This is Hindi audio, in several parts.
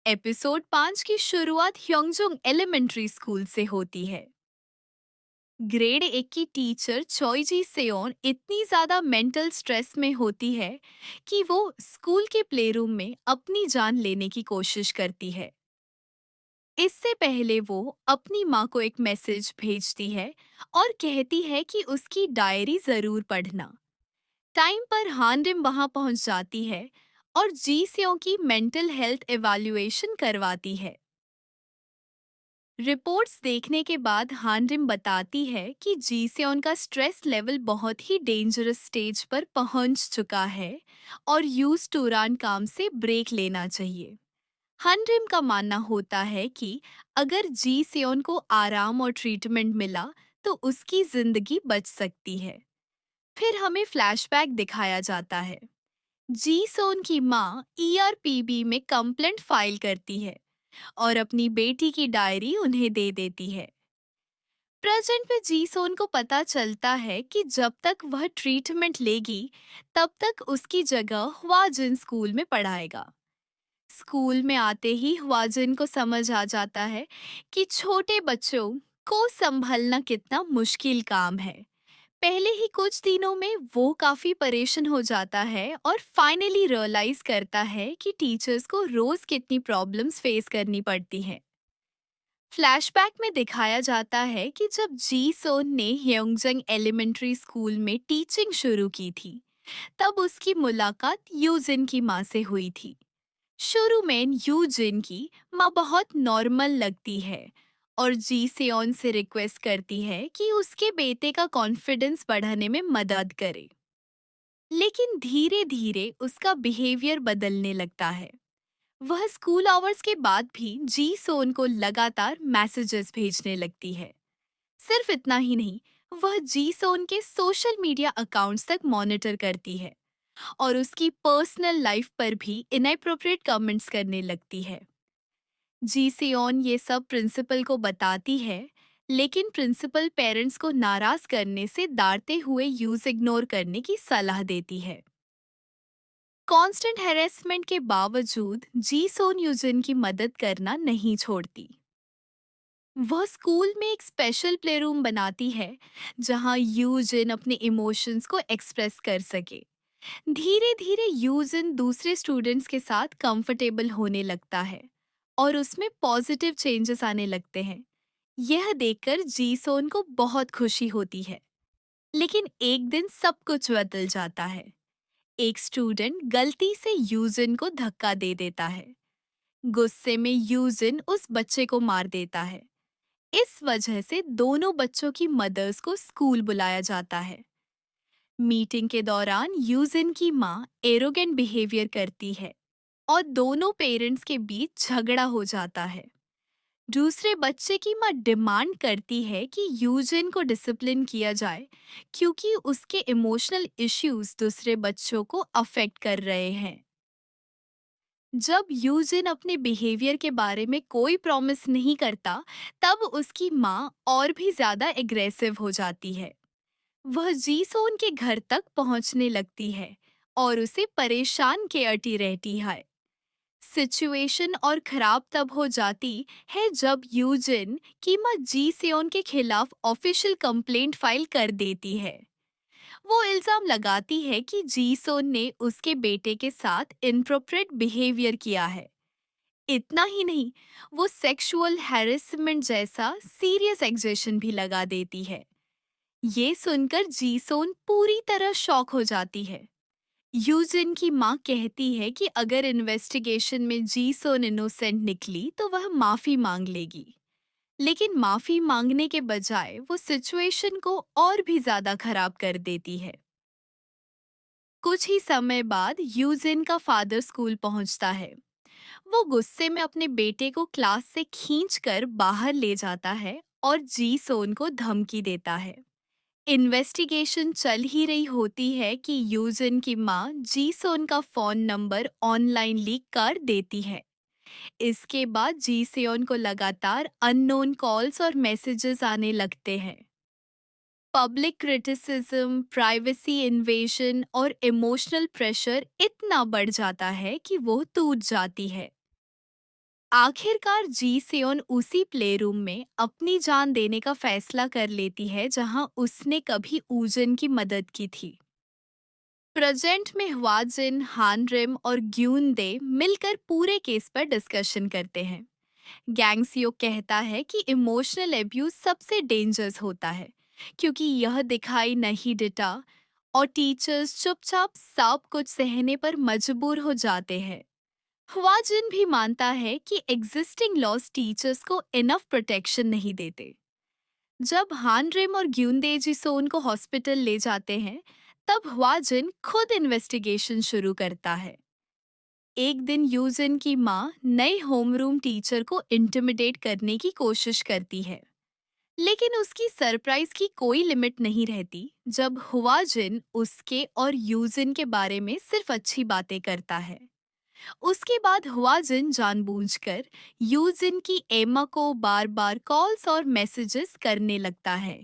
एपिसोड 5 की शुरुआत ह्योंगजुंग एलिमेंट्री स्कूल से होती है। ग्रेड 1 की टीचर चोइजी सेओन इतनी ज्यादा मेंटल स्ट्रेस में होती है कि वो स्कूल के प्लेरूम में अपनी जान लेने की कोशिश करती है। इससे पहले वो अपनी माँ को एक मैसेज भेजती है और कहती है कि उसकी डायरी जरूर पढ़ना। टाइम पर हानरिम वहां पहुंच जाती है और जी सेओ की मेंटल हेल्थ इवैल्यूएशन करवाती है। रिपोर्ट्स देखने के बाद हानरिम बताती है कि जीसेओन का स्ट्रेस लेवल बहुत ही डेंजरस स्टेज पर पहुंच चुका है और यूज टूरान काम से ब्रेक लेना चाहिए। हानरिम का मानना होता है कि अगर जीसेओन को आराम और ट्रीटमेंट मिला तो उसकी जिंदगी बच सकती है। फिर हमें फ्लैशबैक दिखाया जाता है। जी सोन की माँ ईआरपीबी में कंप्लेंट फाइल करती है और अपनी बेटी की डायरी उन्हें दे देती है। प्रेजेंट में जीसोन को पता चलता है कि जब तक वह ट्रीटमेंट लेगी तब तक उसकी जगह हुआजिन स्कूल में पढ़ाएगा। स्कूल में आते ही हुआजिन को समझ आ जाता है कि छोटे बच्चों को संभलना कितना मुश्किल काम है। पहले ही कुछ दिनों में वो काफी परेशान हो जाता है और फाइनली रियलाइज करता है कि टीचर्स को रोज कितनी प्रॉब्लम्स फेस करनी पड़ती हैं। फ्लैशबैक में दिखाया जाता है कि जब जी सोन ने ह्योंगजंग एलिमेंट्री स्कूल में टीचिंग शुरू की थी तब उसकी मुलाकात यूजिन की माँ से हुई थी। शुरू में यूजिन की माँ बहुत नॉर्मल लगती है और जी सेओन से रिक्वेस्ट करती है कि उसके बेटे का कॉन्फिडेंस बढ़ाने में मदद करे। लेकिन धीरे धीरे उसका बिहेवियर बदलने लगता है। वह स्कूल आवर्स के बाद भी जी सोन को लगातार मैसेजेस भेजने लगती है। सिर्फ इतना ही नहीं, वह जी सोन के सोशल मीडिया अकाउंट्स तक मॉनिटर करती है और उसकी पर्सनल लाइफ पर भी इनएप्रोप्रिएट कमेंट्स करने लगती है। जी सियोन ये सब प्रिंसिपल को बताती है, लेकिन प्रिंसिपल पेरेंट्स को नाराज करने से डांटते हुए यूज इग्नोर करने की सलाह देती है। कांस्टेंट हैरेसमेंट के बावजूद जी सोन यूजिन की मदद करना नहीं छोड़ती। वह स्कूल में एक स्पेशल प्लेरूम बनाती है जहां यूजिन अपने इमोशंस को एक्सप्रेस कर सके। धीरे धीरे यूजिन दूसरे स्टूडेंट्स के साथ कंफर्टेबल होने लगता है और उसमें पॉजिटिव चेंजेस आने लगते हैं। यह देखकर जीसोन को बहुत खुशी होती है। लेकिन एक दिन सब कुछ बदल जाता है। एक स्टूडेंट गलती से यूजिन को धक्का दे देता है। गुस्से में यूजिन उस बच्चे को मार देता है। इस वजह से दोनों बच्चों की मदर्स को स्कूल बुलाया जाता है। मीटिंग के दौरान यूजिन की माँ एरोगेंट बिहेवियर करती है और दोनों पेरेंट्स के बीच झगड़ा हो जाता है। दूसरे बच्चे की माँ डिमांड करती है कि यूजिन को डिसिप्लिन किया जाए क्योंकि उसके इमोशनल इश्यूज दूसरे बच्चों को अफेक्ट कर रहे हैं। जब यूजिन अपने बिहेवियर के बारे में कोई प्रॉमिस नहीं करता, तब उसकी माँ और भी ज्यादा एग्रेसिव हो जाती है। वह जीसोन के घर तक पहुंचने लगती है और उसे परेशान करती रहती है। सिचुएशन और खराब तब हो जाती है जब यूजिन की माँ जी सेओन के खिलाफ ऑफिशियल कंप्लेंट फाइल कर देती है। वो इल्जाम लगाती है कि जी सोन ने उसके बेटे के साथ इनप्रोप्रिएट बिहेवियर किया है। इतना ही नहीं, वो सेक्सुअल हैरेसमेंट जैसा सीरियस एक्जेशन भी लगा देती है। ये सुनकर जीसोन पूरी तरह शॉक हो जाती है। यूजिन की माँ कहती है कि अगर इन्वेस्टिगेशन में जीसोन इनोसेंट निकली तो वह माफी मांग लेगी। लेकिन माफी मांगने के बजाय वो सिचुएशन को और भी ज्यादा खराब कर देती है। कुछ ही समय बाद यूजिन का फादर स्कूल पहुंचता है। वो गुस्से में अपने बेटे को क्लास से खींचकर बाहर ले जाता है और जी सोन को धमकी देता है। इन्वेस्टिगेशन चल ही रही होती है कि यूजिन की माँ जी सोन का फोन नंबर ऑनलाइन लीक कर देती है। इसके बाद जी सेओन को लगातार अननोन कॉल्स और मैसेजेस आने लगते हैं। पब्लिक क्रिटिसिज्म, प्राइवेसी इन्वेजन और इमोशनल प्रेशर इतना बढ़ जाता है कि वो टूट जाती है। आखिरकार जी सेओन उसी प्लेरूम में अपनी जान देने का फैसला कर लेती है जहां उसने कभी ऊजन की मदद की थी। प्रेजेंट में हवाजिन, हानरिम और ग्यूनदे मिलकर पूरे केस पर डिस्कशन करते हैं। गैंगसियो कहता है कि इमोशनल एब्यूज सबसे डेंजरस होता है क्योंकि यह दिखाई नहीं देता और टीचर्स चुपचाप सब कुछ सहने पर मजबूर हो जाते हैं। हवाजिन भी मानता है कि एग्जिस्टिंग लॉज टीचर्स को इनफ प्रोटेक्शन नहीं देते। जब हानरिम और ग्यूनदे जिसोन को हॉस्पिटल ले जाते हैं, तब हवाजिन खुद इन्वेस्टिगेशन शुरू करता है। एक दिन यूजिन की माँ नए होमरूम टीचर को इंटिमिडेट करने की कोशिश करती है, लेकिन उसकी सरप्राइज की कोई लिमिट नहीं रहती जब हुआजिन उसके और यूजिन के बारे में सिर्फ अच्छी बातें करता है। उसके बाद हुआजिन जानबूझकर यूजिन की एमा को बार बार कॉल्स और मैसेजेस करने लगता है।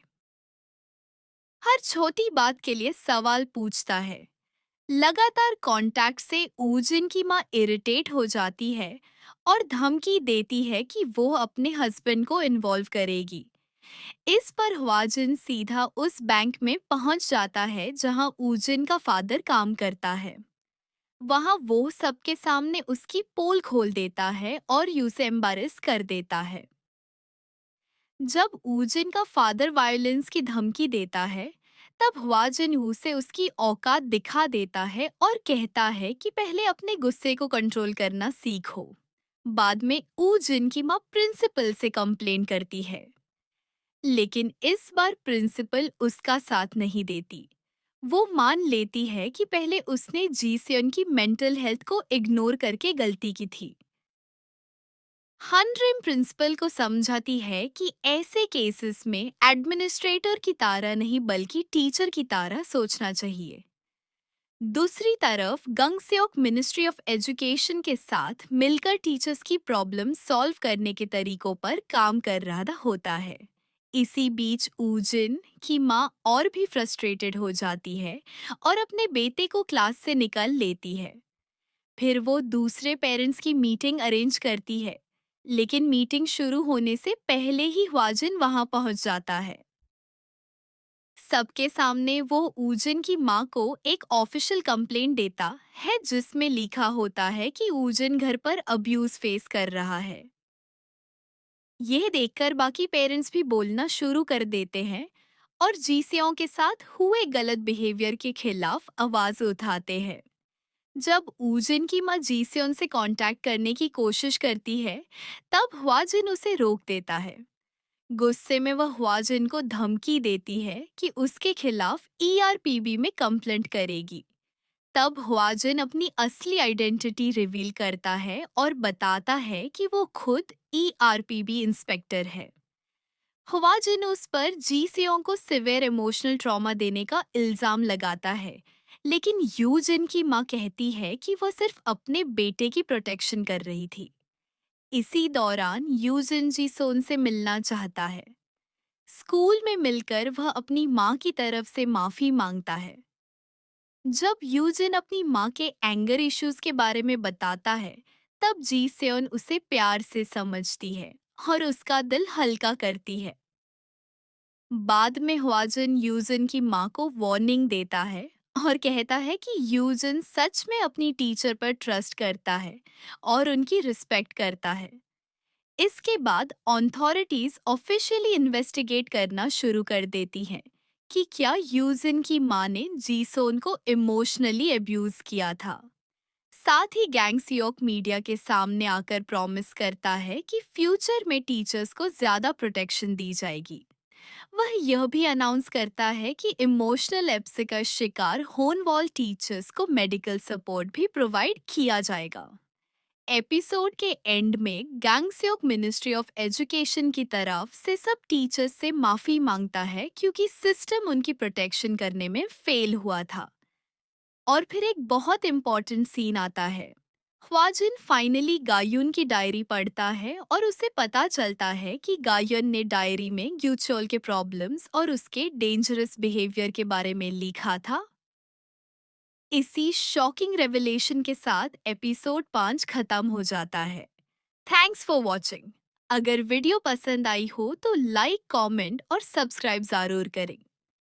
हर छोटी बात के लिए सवाल पूछता है। लगातार कांटेक्ट से ऊजिन की माँ इरिटेट हो जाती है और धमकी देती है कि वो अपने हस्बैंड को इन्वॉल्व करेगी। इस पर हवाजिन सीधा उस बैंक में पहुंच जाता है जहां ऊजिन का फादर काम करता है। वहां वो सबके सामने उसकी पोल खोल देता है और उसे एम्बारेस कर देता है। जब ऊजिन का फादर वायलेंस की धमकी देता है, तब हवाजिन उसे उसकी औकात दिखा देता है और कहता है कि पहले अपने गुस्से को कंट्रोल करना सीखो। बाद में ऊजिन की माँ प्रिंसिपल से कंप्लेन करती है, लेकिन इस बार प्रिंसिपल उसका साथ नहीं देती। वो मान लेती है कि पहले उसने जीसियन की मेंटल हेल्थ को इग्नोर करके गलती की थी। हनरिम प्रिंसिपल को समझाती है कि ऐसे केसेस में एडमिनिस्ट्रेटर की तरह नहीं बल्कि टीचर की तरह सोचना चाहिए। दूसरी तरफ गंगसेओक मिनिस्ट्री ऑफ एजुकेशन के साथ मिलकर टीचर्स की प्रॉब्लम सॉल्व करने के तरीकों पर काम कर रहा होता है। इसी बीच ऊजिन की माँ और भी फ्रस्ट्रेटेड हो जाती है और अपने बेटे को क्लास से निकाल लेती है। फिर वो दूसरे पेरेंट्स की मीटिंग अरेंज करती है, लेकिन मीटिंग शुरू होने से पहले ही ह्वाजिन वहां पहुंच जाता है। सबके सामने वो ऊजिन की माँ को एक ऑफिशियल कंप्लेंट देता है जिसमें लिखा होता है कि ऊजिन घर पर अब्यूज फेस कर रहा है। यह देखकर बाकी पेरेंट्स भी बोलना शुरू कर देते हैं और जीसीओ के साथ हुए गलत बिहेवियर के खिलाफ आवाज उठाते हैं। जब ऊजिन की माँ जीसियन से कांटेक्ट करने की कोशिश करती है, तब ह्वाजिन उसे रोक देता है। गुस्से में वह ह्वाजिन को धमकी देती है कि उसके खिलाफ ईआरपीबी में कंप्लेंट करेगी। तब ह्वाजिन अपनी असली आइडेंटिटी रिवील करता है और बताता है कि वो खुद ईआरपीबी इंस्पेक्टर है। ह्वाजिन उस पर जीसीओ को सिवियर इमोशनल ट्रॉमा देने का इल्जाम लगाता है, लेकिन यूजिन की माँ कहती है कि वह सिर्फ अपने बेटे की प्रोटेक्शन कर रही थी। इसी दौरान यूजिन जी सोन से मिलना चाहता है। स्कूल में मिलकर वह अपनी माँ की तरफ से माफी मांगता है। जब यूजिन अपनी माँ के एंगर इश्यूज के बारे में बताता है, तब जी सेओन उसे प्यार से समझती है और उसका दिल हल्का करती है। बाद में ह्वाजिन यूजिन की माँ को वार्निंग देता है और कहता है कि यूजिन सच में अपनी टीचर पर ट्रस्ट करता है और उनकी रिस्पेक्ट करता है। इसके बाद अथॉरिटीज ऑफिशियली इन्वेस्टिगेट करना शुरू कर देती हैं कि क्या यूजिन की माँ ने जीसोन को इमोशनली अब्यूज किया था। साथ ही गैंगसियोक मीडिया के सामने आकर प्रॉमिस करता है कि फ्यूचर में टीचर्स को ज्यादा प्रोटेक्शन दी जाएगी। वह यह भी अनाउंस करता है कि इमोशनल एब्स का शिकार होने वाले टीचर्स को मेडिकल सपोर्ट भी प्रोवाइड किया जाएगा। एपिसोड के एंड में गैंगसेओक मिनिस्ट्री ऑफ एजुकेशन की तरफ से सब टीचर्स से माफी मांगता है क्योंकि सिस्टम उनकी प्रोटेक्शन करने में फेल हुआ था। और फिर एक बहुत इम्पोर्टेंट सीन आता है। ख्वाजिन फाइनली गायुन की डायरी पढ़ता है और उसे पता चलता है कि गायुन ने डायरी में ग्यूचोल के प्रॉब्लम्स और उसके डेंजरस बिहेवियर के बारे में लिखा था। इसी शॉकिंग रेवलेशन के साथ एपिसोड 5 खत्म हो जाता है। Thanks for watching. अगर वीडियो पसंद आई हो तो लाइक, कमेंट और सब्सक्राइब जरूर करें।